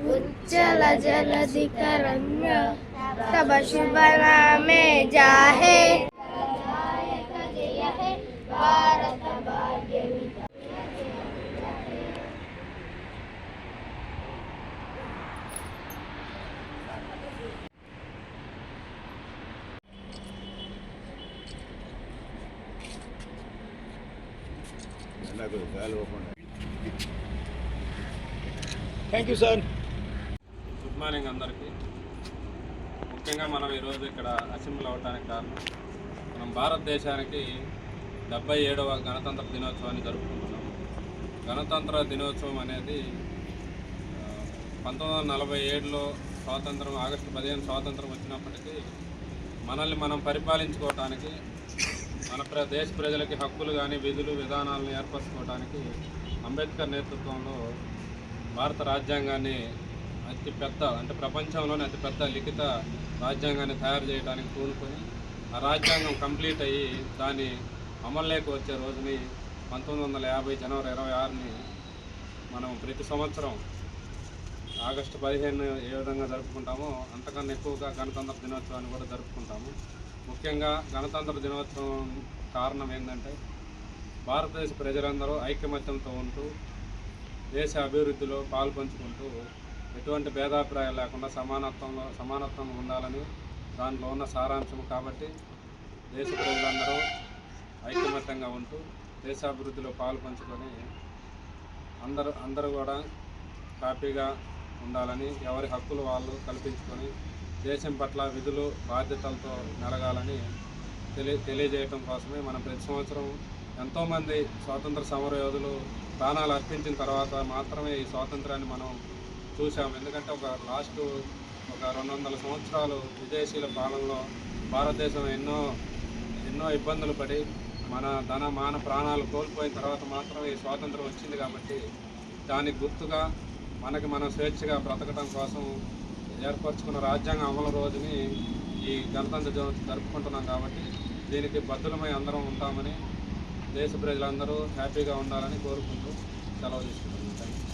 उज्जल जलधि तरंगा तब शुभ नामे जाहे जय हे भारत भाग्य thank you sir. Good morning అందరికీ. ముఖ్యంగా మనం ఈరోజు ఇక్కడ అసెంబ్లీ అవ్వడానికి కారణం మనం భారతదేశానికి 77వ గణతంత్ర దినోత్సవాన్ని జరుపుకుంటున్నాం. గణతంత్ర దినోత్సవం అనేది 1947లో స్వాతంత్రం ఆగస్టు 15 స్వాతంత్రం వచ్చినప్పటికీ మనల్ని మనం పరిపాలించుకోవటానికి మన దేశ ప్రజలకి హక్కులు కానీ విధులు విధానాలను ఏర్పరచుకోవడానికి అంబేద్కర్ నేతృత్వంలో భారత రాజ్యాంగాన్ని అతిపెద్ద అంటే ప్రపంచంలోనే అతిపెద్ద లిఖిత రాజ్యాంగాన్ని తయారు చేయడానికి పూనుకొని ఆ రాజ్యాంగం కంప్లీట్ అయ్యి దాని అమల్లోకి వచ్చే రోజుని 1950 జనవరి 26ని మనం ప్రతి సంవత్సరం ఆగస్టు 15 ఏ విధంగా జరుపుకుంటామో అంతకన్నా ఎక్కువగా గణతంత్ర దినోత్సవాన్ని కూడా జరుపుకుంటాము. ముఖ్యంగా గణతంత్ర దినోత్సవం కారణం ఏంటంటే భారతదేశ ప్రజలందరూ ఐకమత్యంతో ఉంటూ దేశ అభివృద్ధిలో పాల్పంచుకుంటూ ఎటువంటి భేదాభిప్రాయాలు లేకుండా సమానత్వం ఉండాలని దాంట్లో ఉన్న సారాంశం. కాబట్టి దేశ ప్రజలందరూ ఐకమత్యంగా ఉంటూ దేశాభివృద్ధిలో పాల్పంచుకొని అందరూ కూడా హ్యాపీగా ఉండాలని ఎవరి హక్కులు వాళ్ళు కల్పించుకొని దేశం పట్ల విధులు బాధ్యతలతో మెలగాలని తెలియజేయటం కోసమే మనం ప్రతి సంవత్సరం ఎంతోమంది స్వాతంత్ర సమర యోధులు ప్రాణాలు అర్పించిన తర్వాత మాత్రమే ఈ స్వాతంత్రాన్ని మనం చూసాము. ఎందుకంటే ఒక 200 సంవత్సరాలు విదేశీయుల పాలనలో భారతదేశం ఎన్నో ఇబ్బందులు పడి మన మాన ప్రాణాలు కోల్పోయిన తర్వాత మాత్రమే ఈ స్వాతంత్రం వచ్చింది. కాబట్టి దానికి గుర్తుగా మనం స్వేచ్ఛగా బ్రతకడం కోసం ఏర్పరచుకున్న రాజ్యాంగ అమలు రోజుని ఈ గణతంత్ర దినోత్సవం జరుపుకుంటున్నాం. కాబట్టి దీనికి బద్దులమై అందరం ఉంటామని దేశ ప్రజలందరూ హ్యాపీగా ఉండాలని కోరుకుంటూ సెలవు తీసుకుంటున్నాం. Thank you.